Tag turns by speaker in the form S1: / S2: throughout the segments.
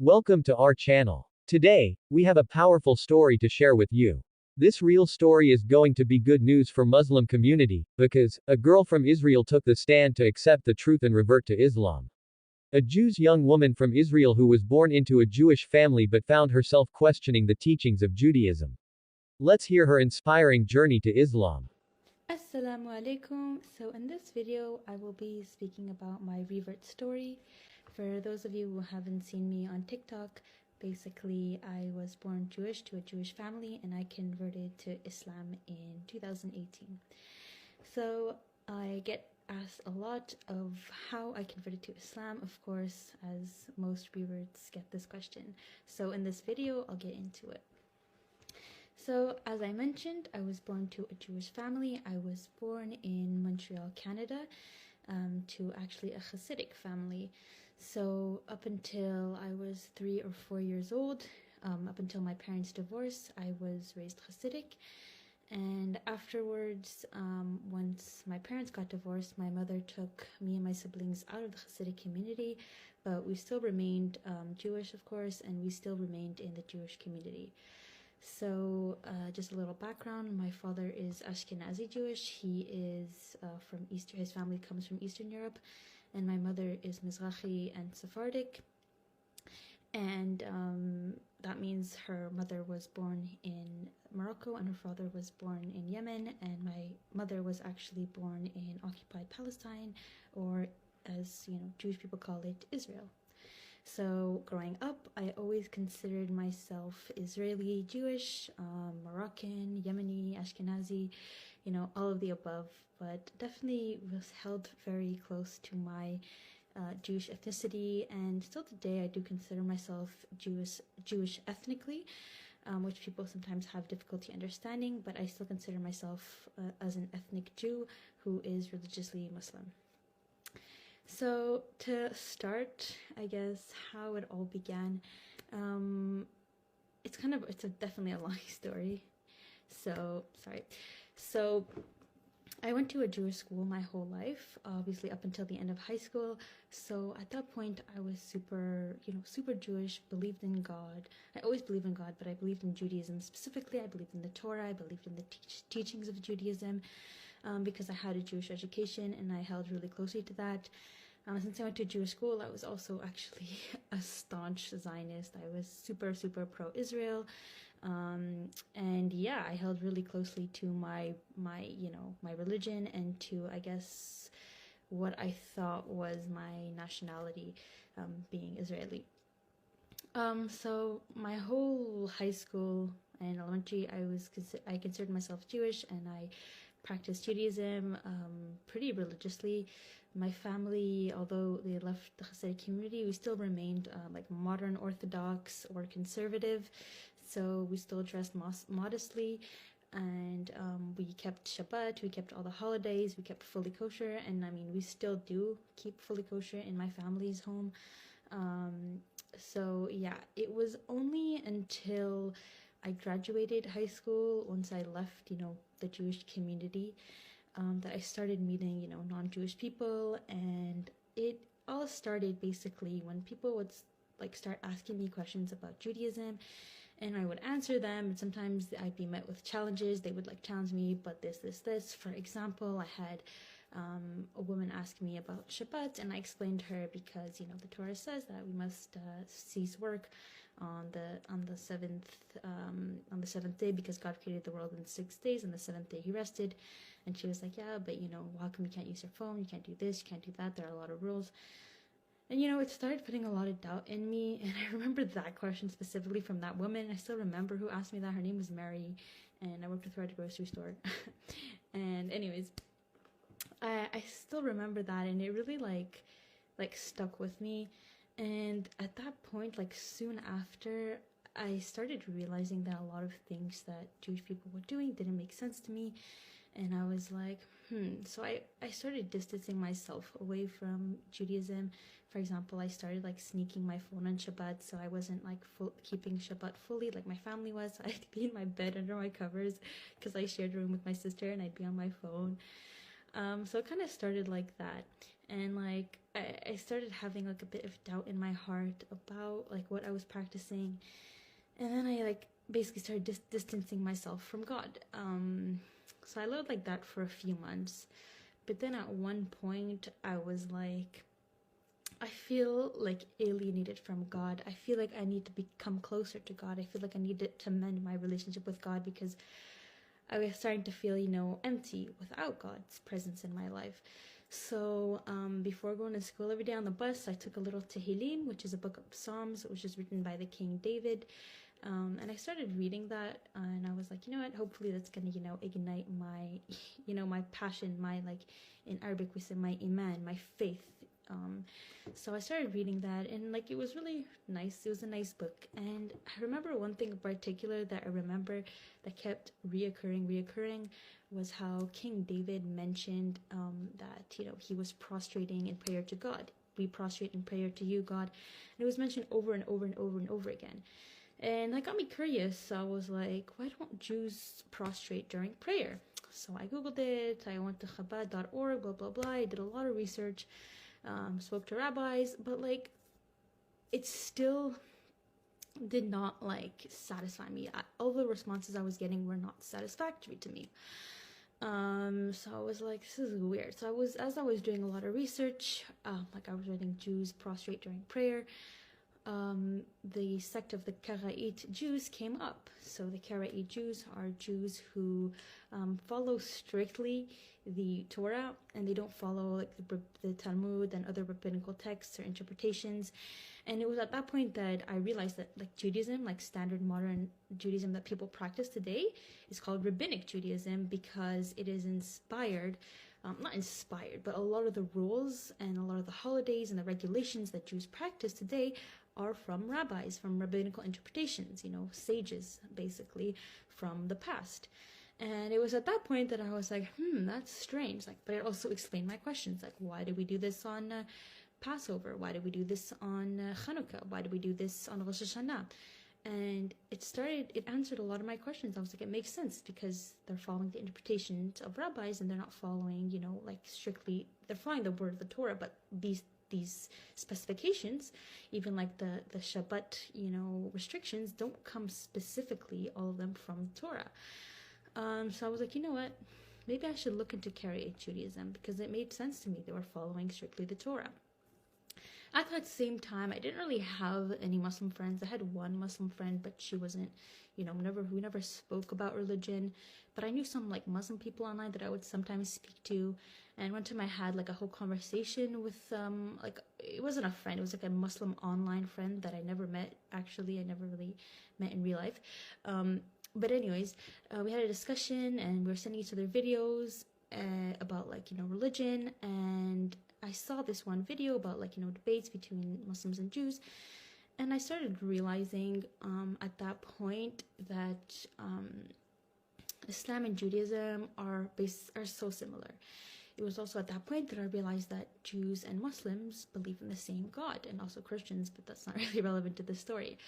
S1: Welcome to our channel. Today, we have a powerful story to share with you. This real story is going to be good news for Muslim community, because, a girl from Israel took the stand to accept the truth and revert to Islam. A Jew's young woman from Israel who was born into a Jewish family but found herself questioning the teachings of Judaism. Let's hear her inspiring journey to Islam.
S2: Assalamu alaikum. So in this video I will be speaking about my revert story. For those of you who haven't seen me on TikTok, basically I was born Jewish to a Jewish family and I converted to Islam in 2018. So I get asked a lot of how I converted to Islam, of course, as most reverts get this question. So in this video I'll get into it. So, as I mentioned, I was born to a Jewish family. I was born in Montreal, Canada, to actually a Hasidic family. So, up until I was 3 or 4 years old, up until my parents' divorce, I was raised Hasidic. And afterwards, once my parents got divorced, my mother took me and my siblings out of the Hasidic community, but we still remained Jewish, of course, and we still remained in the Jewish community. So, just a little background. My father is Ashkenazi Jewish. He is from Eastern. His family comes from Eastern Europe, and my mother is Mizrahi and Sephardic. And that means her mother was born in Morocco, and her father was born in Yemen. And my mother was actually born in occupied Palestine, or as Jewish people call it, Israel. So growing up, I always considered myself Israeli, Jewish, Moroccan, Yemeni, Ashkenazi, all of the above, but definitely was held very close to my Jewish ethnicity, and still today I do consider myself Jewish ethnically, which people sometimes have difficulty understanding, but I still consider myself as an ethnic Jew who is religiously Muslim. So to start, I guess, how it all began, it's definitely a long story. So, sorry. So I went to a Jewish school my whole life, obviously up until the end of high school. So at that point, I was super Jewish, believed in God. I always believed in God, but I believed in Judaism specifically. I believed in the Torah. I believed in the teachings of Judaism, because I had a Jewish education and I held really closely to that. Since I went to Jewish school, I was also actually a staunch Zionist. I was super pro-Israel, and yeah, I held really closely to my religion and to, I guess, what I thought was my nationality, being Israeli. So my whole high school and elementary, I considered myself Jewish, and I practiced Judaism pretty religiously. My family, although they left the Hasidic community, we still remained like modern Orthodox or conservative, so we still dressed modestly, and we kept Shabbat, we kept all the holidays, we kept fully kosher, and I mean, we still do keep fully kosher in my family's home. So yeah, it was only until I graduated high school, once I left, the Jewish community, that I started meeting, non-Jewish people, and it all started basically when people would start asking me questions about Judaism, and I would answer them, and sometimes I'd be met with challenges. They would challenge me, but this. For example, I had a woman asked me about Shabbat, and I explained to her because the Torah says that we must cease work on the seventh day, because God created the world in 6 days, and the seventh day He rested. And she was like, yeah, but how come you can't use your phone? You can't do this, you can't do that. There are a lot of rules. And it started putting a lot of doubt in me. And I remember that question specifically from that woman. I still remember who asked me that. Her name was Mary, and I worked with her at a grocery store. And anyways, I still remember that, and it really like stuck with me. And at that point, soon after, I started realizing that a lot of things that Jewish people were doing didn't make sense to me. And I was like, so I started distancing myself away from Judaism. For example, I started sneaking my phone on Shabbat, so I wasn't keeping Shabbat fully like my family was. I'd be in my bed under my covers because I shared a room with my sister, and I'd be on my phone. So it kind of started like that. And like I started having like a bit of doubt in my heart about like what I was practicing, and then I like basically started distancing myself from God. So I lived like that for a few months, but then at one point I was like, I feel like alienated from God. I feel like I need to become closer to God. I feel like I need to mend my relationship with God, because I was starting to feel, empty without God's presence in my life. So before going to school every day on the bus, I took a little Tehillim, which is a book of Psalms, which is written by the King David. And I started reading that, and I was like, you know what, hopefully that's going to, ignite my, my passion, my, like, in Arabic we say my iman, my faith. So I started reading that, and like it was really nice. It was a nice book, and I remember one thing in particular that I remember that kept reoccurring was how King David mentioned that he was prostrating in prayer to God. We prostrate in prayer to you, God, and it was mentioned over and over and over and over again. And that got me curious. I was like, why don't Jews prostrate during prayer? So I googled it. I went to Chabad.org, blah blah blah. I did a lot of research. Spoke to rabbis, but like it still did not like satisfy me. All the responses I was getting were not satisfactory to me. So I was like, this is weird. So as I was doing a lot of research, like I was reading Jews prostrate during prayer, the sect of the Karaite Jews came up. So the Karaite Jews are Jews who follow strictly the Torah, and they don't follow like the Talmud and other rabbinical texts or interpretations. And it was at that point that I realized that like Judaism, like standard modern Judaism that people practice today, is called Rabbinic Judaism, because it is inspired, not inspired, but a lot of the rules and a lot of the holidays and the regulations that Jews practice today are from rabbis, from rabbinical interpretations, sages basically from the past. And it was at that point that I was like, that's strange. Like, but it also explained my questions. Like, why do we do this on Passover? Why do we do this on Hanukkah? Why do we do this on Rosh Hashanah? And it answered a lot of my questions. I was like, it makes sense, because they're following the interpretations of rabbis, and they're not following, like strictly, they're following the word of the Torah, but these specifications, even like the Shabbat, restrictions, don't come specifically, all of them, from Torah. So I was like, you know what, maybe I should look into Karaite Judaism, because it made sense to me. They were following strictly the Torah. At that same time, I didn't really have any Muslim friends. I had one Muslim friend, but she wasn't, we never spoke about religion. But I knew some like Muslim people online that I would sometimes speak to. And one time I had like a whole conversation with like, it wasn't a friend, it was like a Muslim online friend that I never met. Actually, I never really met in real life. But anyways, we had a discussion, and we were sending each other videos about like, religion. And I saw this one video about like, debates between Muslims and Jews. And I started realizing at that point that Islam and Judaism are so similar. It was also at that point that I realized that Jews and Muslims believe in the same God, and also Christians, but that's not really relevant to this story.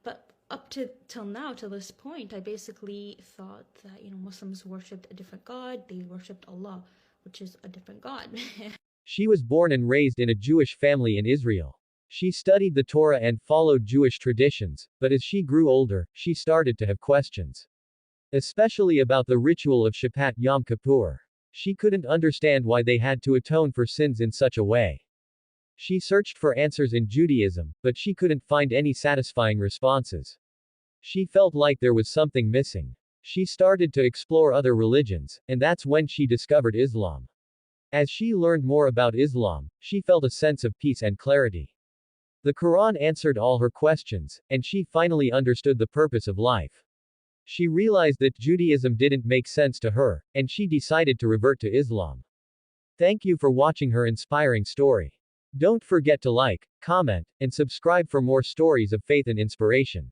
S2: But up till now, to this point, I basically thought that, Muslims worshipped a different God. They worshipped Allah, which is a different God.
S1: She was born and raised in a Jewish family in Israel. She studied the Torah and followed Jewish traditions, but as she grew older, she started to have questions. Especially about the ritual of Shabbat Yom Kippur. She couldn't understand why they had to atone for sins in such a way. She searched for answers in Judaism, but she couldn't find any satisfying responses. She felt like there was something missing. She started to explore other religions, and that's when she discovered Islam. As she learned more about Islam, she felt a sense of peace and clarity. The Qur'an answered all her questions, and she finally understood the purpose of life. She realized that Judaism didn't make sense to her, and she decided to revert to Islam. Thank you for watching her inspiring story. Don't forget to like, comment, and subscribe for more stories of faith and inspiration.